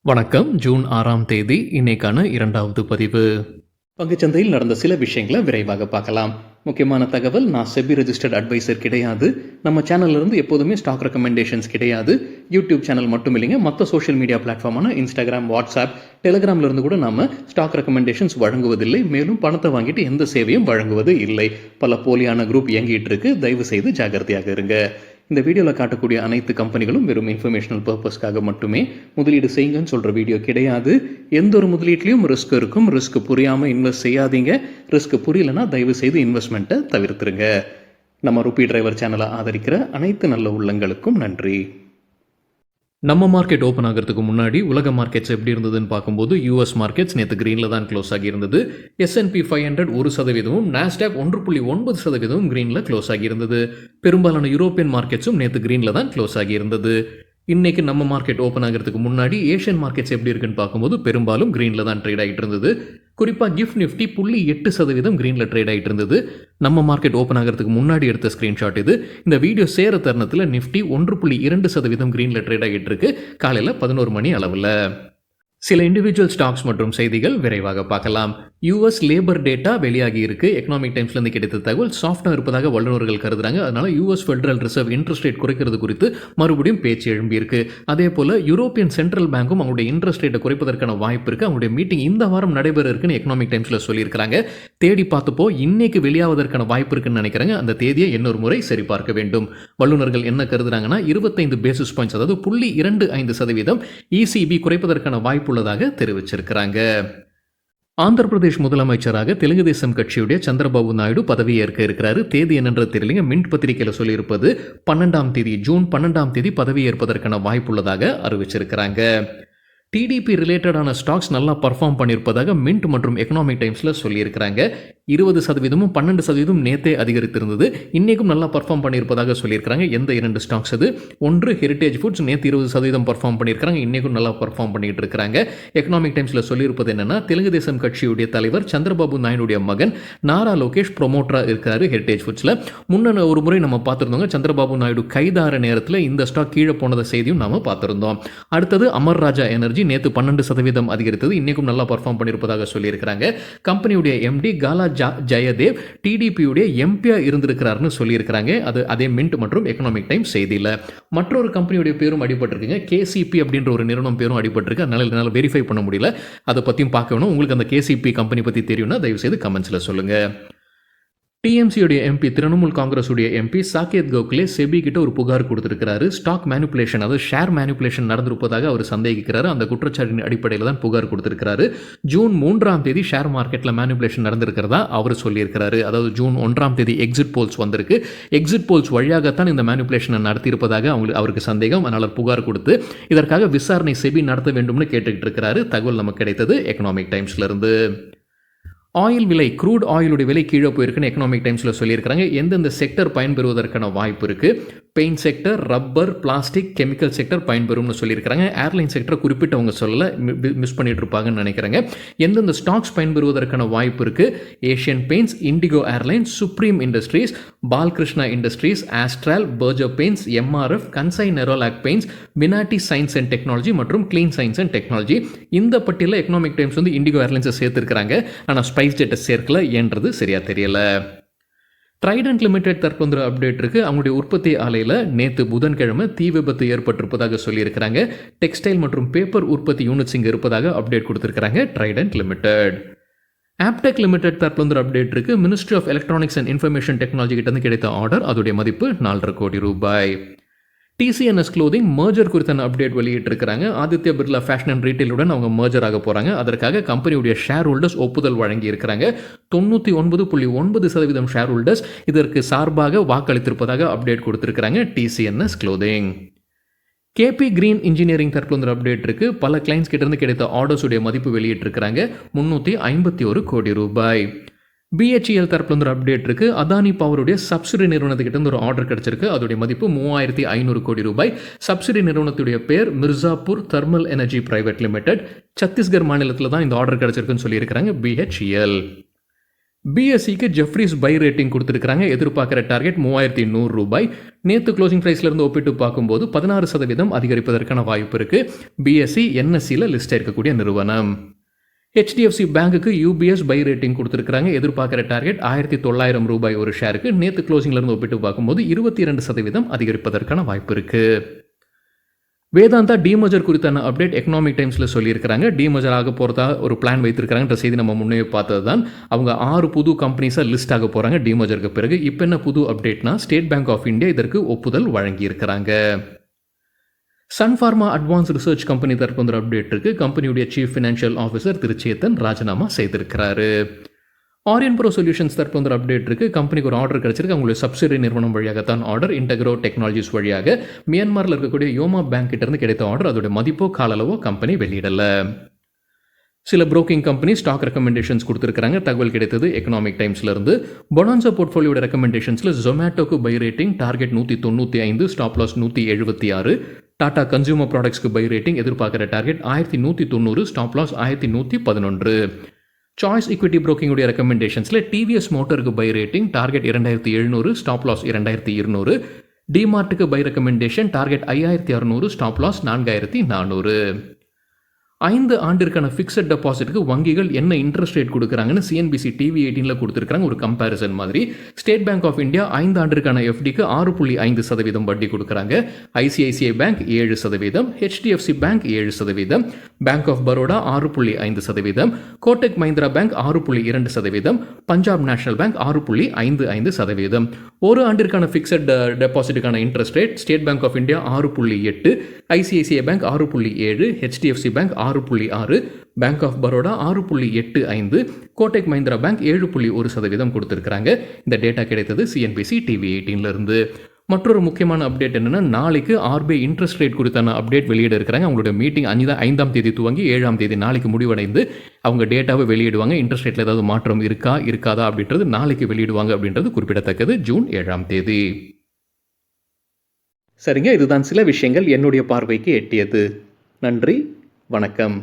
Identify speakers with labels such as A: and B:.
A: வணக்கம். ஜூன் 6ஆம் தேதி இன்னைக்கான 2வது பதிவு. பங்குச்சந்தையில் நடந்த சில விஷயங்களை விரைவாக பார்க்கலாம். முக்கியமான தகவல், நான் செபி ரெஜிஸ்டர்ட் அட்வைசர் கிடையாது. நம்ம சேனல்ல இருந்து எப்போதுமே ஸ்டாக் ரெக்கமெண்டேஷன்ஸ் கிடையாது. யூடியூப் சேனல் மட்டும் இல்லைங்க, மற்ற சோஷியல் மீடியா பிளாட்ஃபார்மான இன்ஸ்டாகிராம், வாட்ஸ்அப், டெலிகிராம்ல இருந்து கூட நாம ஸ்டாக் ரெக்கமெண்டேஷன்ஸ் வழங்குவதில்லை. மேலும் பணத்தை வாங்கிட்டு எந்த சேவையும் வழங்குவது இல்லை. பல போலியான குரூப் இயங்கிட்டு இருக்கு. தயவு செய்து ஜாகிரதையாக இருங்க. இந்த வீடியோவில் காட்டக்கூடிய அனைத்து கம்பெனிகளும் வெறும் இன்ஃபர்மேஷனல் பர்பஸ்க்காக மட்டுமே முதலீடு செய்யுங்கன்னு சொல்கிற வீடியோ கிடையாது. எந்த ஒரு முதலீட்லையும் ரிஸ்க் இருக்கும். ரிஸ்க் புரியாமல் இன்வெஸ்ட் செய்யாதீங்க. ரிஸ்க் புரியலன்னா தயவு செய்து இன்வெஸ்ட்மெண்ட்டை தவிர்த்துருங்க. நம்ம ருபி டிரைவர் சேனலை ஆதரிக்கிற அனைத்து நல்ல உள்ளங்களுக்கும் நன்றி. நம்ம மார்க்கெட் ஓப்பன் ஆகிறதுக்கு முன்னாடி உலக மார்க்கெட்ஸ் எப்படி இருந்ததுன்னு பார்க்கும்போது யூஎஸ் மார்க்கெட்ஸ் நேற்று கிரீனில் தான் க்ளோஸ் ஆகியிருந்தது. S&P 500 1%, நாஸ்டாக் 1.9% கிரீனில் க்ளோஸ் ஆகியிருந்தது. பெரும்பாலான யூரோப்பியன் மார்க்கெட்ஸும் நேற்று கிரீனில் தான் க்ளோஸ் ஆகியிருந்தது. இன்னைக்கு நம்ம மார்க்கெட் ஓப்பன் ஆகிறதுக்கு முன்னாடி ஏஷியன் மார்க்கெட்ஸ் எப்படி இருக்குன்னு பார்க்கும்போது பெரும்பாலும் கிரீனில் தான் ட்ரேட் ஆகிட்டு இருந்தது. குறிப்பாக கிஃப்ட் நிஃப்டி 0.8% கிரீனில் ட்ரேட் ஆகிட்டு இருந்தது. நம்ம மார்க்கெட் ஓப்பன் ஆகிறதுக்கு முன்னாடி எடுத்த ஸ்க்ரீன்ஷாட் இது. இந்த வீடியோ சேர தருணத்தில் நிஃப்டி 1.2% கிரீனில் ட்ரேட் ஆகிட்டு இருக்கு காலையில் 11 மணி அளவில். சில இண்டிவிஜுவல் ஸ்டாக்ஸ் மற்றும் செய்திகள் விரைவாக பார்க்கலாம். யூஎஸ் லேபர் டேட்டா வெளியாகி இருக்கு. எக்கனாமிக் டைம்ஸ்லேருந்து கிடைத்த தகவல் சாஃப்டாக இருப்பதாக வல்லுநர்கள் கருதுறாங்க. அதனால US federal reserve interest rate குறைக்கிறது குறித்து மறுபடியும் பேச்சு எழும்பியிருக்கு. அதே போல யூரோப்பியன் சென்ட்ரல் பேங்கும் அவங்களுடைய இன்ட்ரெஸ்ட் ரேட்டை குறைப்பதற்கான வாய்ப்பு இருக்கு. அவங்களுடைய மீட்டிங் இந்த வாரம் நடைபெற இருக்குன்னு எக்கனாமிக் டைம்ஸ்ல சொல்லியிருக்காங்க. தேடி பார்த்தப்போ இன்னைக்கு வெளியாவதற்கான வாய்ப்பு இருக்குன்னு நினைக்கிறாங்க. அந்த தேதியை இன்னொரு முறை சரிபார்க்க வேண்டும். வல்லுநர்கள் என்ன கருதுறாங்கன்னா 25 பேசிஸ் பாயிண்ட்ஸ், அதாவது 0.25% ECB குறைப்பதற்கான வாய்ப்பு உள்ளதாக தெரிவிச்சிருக்கிறாங்க. ஆந்திர பிரதேஷ் முதலமைச்சராக தெலுங்கு தேசம் கட்சியுடைய சந்திரபாபு நாயுடு பதவியேற்க இருக்கிறாரு. தேதி என்னன்றது தெரியலங்க. மின்ட் பத்திரிகையில் சொல்லியிருப்பது 12ஆம் தேதி, ஜூன் 12ஆம் தேதி பதவியேற்பதற்கான வாய்ப்புள்ளதாக அறிவிச்சிருக்கிறாங்க. டிடிபி ரிலேட்டடான ஸ்டாக்ஸ் நல்லா பர்ஃபார்ம் பண்ணியிருப்பதாக மின்ட் மற்றும் எக்கனாமிக் டைம்ஸில் சொல்லியிருக்கிறாங்க. 20%, 12% நேத்தே அதிகரித்திருந்தது. இன்றைக்கும் நல்லா பர்ஃபார்ம் பண்ணியிருப்பதாக சொல்லியிருக்கிறாங்க. எந்த 2 ஸ்டாக்ஸ் அது? ஒன்று ஹெரிட்டேஜ் ஃபுட்ஸ், நேற்று 20% பர்ஃபார்ம் பண்ணியிருக்கிறாங்க. இன்றைக்கும் நல்லா பர்ஃபார்ம் பண்ணிட்டு இருக்கிறாங்க. எக்கனாமிக் டைம்ஸில் சொல்லியிருப்பது என்னன்னா, தெலுங்கு தேசம் கட்சியுடைய தலைவர் சந்திரபாபு நாயுடைய மகன் நாரா லோகேஷ் ப்ரொமோட்டராக இருக்காரு ஹெரிட்டேஜ் ஃபுட்ஸில். முன்ன ஒரு முறை நம்ம பார்த்துருந்தோங்க, சந்திரபாபு நாயுடு கைதார நேரத்தில் இந்த ஸ்டாக் கீழே போனத செய்தியும் நாம பார்த்துருந்தோம். அடுத்தது அமர் ராஜா எனர்ஜி, நேற்று 12% அதிகரித்தது. இன்னைக்கும் நல்லா பர்ஃபார்ம் பண்ணியிருப்பதாக சொல்லியிருக்கிறாங்க. கம்பெனியுடைய MD காலா ஜெயதேவ் டிடிபியுடைய எம்பியா இருந்திருக்கிறார்னு சொல்லியிருக்கிறாங்க. அது அதே மின்ட் மற்றும் எக்கனாமிக் டைம் செய்தியில். மற்றொரு கம்பெனியுடைய பேரும் அடிபட்டிருக்குங்க. KCP அப்படின்ற ஒரு நிறுவனம் பேரும் அடிபட்டிருக்கு. அதனால என்னால் வெரிஃபை பண்ண முடியல. அதை பற்றியும் பார்க்கணும். உங்களுக்கு அந்த KCP கம்பெனி பற்றி தெரியும்னா தயவுசெய்து கமெண்ட்ஸில் சொல்லுங்கள். டிஎம்சியுடைய MP, திரிணாமுல் காங்கிரஸுடைய MP சாகேத் கோகலே செபி கிட்ட ஒரு புகார் கொடுத்திருக்கிறாரு. ஸ்டாக் மேனிப்புலேஷன், அதாவது ஷேர் மேனிப்புலேஷன் நடந்திருப்பதாக அவர் சந்தேகிக்கிறாரு. அந்த குற்றச்சாட்டின் அடிப்படையில் தான் புகார் கொடுத்திருக்கிறாரு. ஜூன் 3ஆம் தேதி ஷேர் மார்க்கெட்டில் மேனிப்புலேஷன் நடந்திருக்கிறதா அவர் சொல்லியிருக்கிறாரு. அதாவது ஜூன் 1ஆம் தேதி எக்ஸிட் போல்ஸ் வந்திருக்கு. எக்ஸிட் போல்ஸ் வழியாகத்தான் இந்த மேனிப்புலேஷனை நடத்தியிருப்பதாக அவருக்கு சந்தேகம். அதனால் புகார் கொடுத்து இதற்காக விசாரணை செபி நடத்த வேண்டும்னு கேட்டுக்கிட்டு இருக்கிறாரு. தகவல் நமக்கு கிடைத்தது எக்கனாமிக் டைம்ஸ்லேருந்து. ஆயில் விலை, க்ரூட் ஆயிலுடைய விலை கீழே போயிருக்குன்னு எக்கனாமிக் டைம்ஸில் சொல்லியிருக்கிறாங்க. எந்தெந்த செக்டர் பயன்பெறுவதற்கான வாய்ப்பு இருக்குது? Paint sector, rubber, plastic, chemical sector பயன்பெறும்னு சொல்லியிருக்கிறாங்க. ஏர்லைன் செக்டர் குறிப்பிட்டவங்க சொல்லலை, மிஸ் பண்ணிட்டு இருப்பாங்கன்னு நினைக்கிறாங்க. எந்தெந்த ஸ்டாக்ஸ் பயன்பெறுவதற்கான வாய்ப்பு இருக்குது? Asian Paints, IndiGo Airlines, Supreme Industries, Balkrishna Industries, Astral, Berger Paints, MRF, Kansai Nerolac Paints, Vinati Science and Technology மற்றும் கிளீன் சயின்ஸ் அண்ட் டெக்னாலஜி. இந்த பட்டியலில் எக்கனாமிக் டைம்ஸ் வந்து இண்டிகோ ஏர்லைன்ஸை சேர்த்திருக்கிறாங்க. ஆனால் ஸ்பைஸ் ஜெட்டை சேர்க்கல, ஏன்றது சரியா தெரியல. ட்ரைடன்ட் லிமிடெட் தற்போது அப்டேட் இருக்கு. அவங்களுடைய உற்பத்தி ஆலையில் நேற்று புதன்கிழமை தீ விபத்து ஏற்பட்டிருப்பதாக சொல்லியிருக்கிறாங்க. டெக்ஸ்டைல் மற்றும் பேப்பர் உற்பத்தி யூனிட்ஸ் இங்கே இருப்பதாக அப்டேட் கொடுத்திருக்கிறாங்க ட்ரைடன்ட் லிமிடெட். ஆப்டெக் லிமிடெட் தற்போது அப்டேட் இருக்கு. Ministry of Electronics and Information Technology கிட்ட இருந்து கிடைத்த ஆர்டர், அதோடைய மதிப்பு 4.5 கோடி ரூபாய். TCNS க்ளோதிங் மர்ஜர் குறித்தான அப்டேட் வெளியிட்டிருக்கிறாங்க. ஆதித்ய பிர்லா ஃபேஷன் அண்ட் ரீட்டைலுடன் அவங்க மர்ஜர் ஆக போகிறாங்க. அதற்காக கம்பெனியுடைய ஷேர் ஹோல்டர்ஸ் ஒப்புதல் வழங்கி இருக்கிறாங்க. 99.9% ஷேர் ஹோல்டர்ஸ் இதற்கு சார்பாக வாக்களித்திருப்பதாக அப்டேட் கொடுத்திருக்கிறாங்க TCNS clothing. KP Green Engineering தற்போது அப்டேட் இருக்கு. பல கிளைண்ட்ஸ் கிட்ட இருந்து கிடைத்த ஆர்டர்ஸுடைய மதிப்பு வெளியிட்டிருக்கிறாங்க. 351 கோடி ரூபாய். BHEL தரப்புல அப்டேட் இருக்கு. அதானி பவருடைய சப்சிடி நிறுவனத்துக்கிட்ட ஒரு ஆர்டர் கிடைச்சிருக்கு. அதோடைய மதிப்பு 3500 கோடி ரூபாய். சப்சிடி நிறுவனத்துடைய பேர் Mirzapur thermal energy private limited. Chhattisgarh மாநிலத்தில் தான் இந்த ஆர்டர் கிடைச்சிருக்குன்னு சொல்லியிருக்கிறாங்க BHEL. BSEக்கு ஜெஃப்ரிஸ் பை ரேட்டிங் கொடுத்துருக்காங்க. எதிர்பார்க்குற டார்கெட் 3100 ரூபாய். நேற்று க்ளோசிங் ப்ரைஸ்லேருந்து ஒப்பிட்டு பார்க்கும்போது 16% அதிகரிப்பதற்கான வாய்ப்பு இருக்குது. பிஎஸ்சி என்எஸ்சியில் லிஸ்ட் இருக்கக்கூடிய நிறுவனம். ஹெச்டிஎஃப்சி பேங்குக்கு யூபிஎஸ் பை ரேட்டிங் கொடுத்துருக்காங்க. எதிர்பார்க்குற டார்கெட் ₹1,900 ஒரு ஷேருக்கு. நேற்று க்ளோசிங்லேருந்து ஒப்பிட்டு பார்க்கும்போது 22% அதிகரிப்பதற்கான வாய்ப்பு இருக்குது. வேதாந்தா டிமர்ஜர் குறித்தான அப்டேட் எக்கனாமிக் டைம்ஸில் சொல்லியிருக்கிறாங்க. டிமர்ஜர் ஆக போகிறதா ஒரு பிளான் வைத்திருக்கிறாங்கன்ற செய்தி நம்ம முன்னே பார்த்தது தான். அவங்க 6 புது கம்பெனிஸாக லிஸ்ட் ஆக போகிறாங்க டிமர்ஜருக்கு பிறகு. இப்போ என்ன புது அப்டேட்னா, ஸ்டேட் பேங்க் ஆஃப் இந்தியா இதற்கு ஒப்புதல் வழங்கியிருக்கிறாங்க. Sun Pharma advance research company தரப்பு வந்து அப்டேட் இருக்கு. கம்பெனியுடைய சீஃப் ஃபினான்ஷியல் ஆஃபீஸர் திரு சேத்தன் ராஜினாமா செய்திருக்கிறாரு. ஆரியன் ப்ரோ சொல்யூஷன்ஸ் தரப்பு வந்து அப்டேட் இருக்குது. கம்பெனிக்கு ஒரு ஆர்டர் கிடச்சிருக்கு. அவங்களுடைய சப்சிடரி நிறுவனம் வழியாகத்தான் ஆர்டர். இன்டெக்ரோ டெக்னாலஜிஸ் வழியாக மியான்மரில் இருக்கக்கூடிய யோமா பேங்க் கிட்டேருந்து கிடைத்த ஆர்டர். அதோட மதிப்போ காலளவோ கம்பெனி வெளியிடலை. சில புரோக்கிங் கம்பெனி ஸ்டாக் ரெக்கமெண்டேஷன்ஸ் கொடுத்துருக்காங்க. தகவல் கிடைத்தது எக்கனாமிக் டைம்ஸ்லேருந்து. பொனான்சா போர்ட்ஃபோலியோட ரெக்கமெண்டேஷன்ஸில் ஜொமேட்டோக்கு buy rating target 195, stop loss 176. Tata consumer ப்ராடக்ட்ஸ்க்கு பை ரேட்டிங் எதிர்பார்க்குற target 1190, stop loss 1111. Choice equity புரோக்கிங்குடைய ரெக்கமெண்டேஷன்ஸில் டிவிஎஸ் மோட்டருக்கு buy rating target 2700, stop loss 2200. டிமார்ட்டுக்கு buy recommendation target 5600, stop loss 4400. 5 ஆண்டிற்கான ஃபிக்ஸட் டெபாசிட்டுக்கு வங்கிகள் என்ன இன்ட்ரெஸ்ட் ரேட் கொடுக்குறாங்கன்னு சிஎன்பிசி டிவி 18 கொடுத்துருக்காங்க. ஒரு கம்பேரிசன் மாதிரி. ஸ்டேட் பேங்க் ஆஃப் இந்தியா 5 ஆண்டிற்கான எஃப்டிக்கு 6.5% வட்டி கொடுக்குறாங்க. ICICI bank 7%, HDFC bank 7%, bank of Baroda 6.5%, Kotak Mahindra bank 6.2%, Punjab national bank 6.55%. ஒரு ஆண்டிற்கான ஃபிக்ஸட் டெபாசிட்டுக்கான interest rate state bank of India 6.8, ICICI bank 6.7, HDFC bank 6.6, bank of Baroda 6.85, Kotak Mahindra bank 7.1% கொடுத்துருக்காங்க. இந்த டேட்டா கிடைத்தது சிஎன்பிசி டிவி 18 இருந்து. மற்றொரு முக்கியமான அப்டேட் என்னன்னா, நாளைக்கு ஆர்பிஐ இன்ட்ரெஸ்ட் ரேட் குறித்தான அப்டேட் வெளியிட இருக்கிறாங்க. அவங்களோட மீட்டிங் 5ஆம் தேதி துவங்கி 7ஆம் தேதி நாளைக்கு முடிவடைந்து அவங்க டேட்டாவை வெளியிடுவாங்க. இன்ட்ரெஸ்ட் ரேட்டில் ஏதாவது மாற்றம் இருக்காதா அப்படின்றது நாளைக்கு வெளியிடுவாங்க அப்படின்றது குறிப்பிடத்தக்கது. ஜூன் 7ஆம் தேதி. சரிங்க, இதுதான் சில விஷயங்கள் என்னுடைய பார்வைக்கு எட்டியது. நன்றி, வணக்கம்.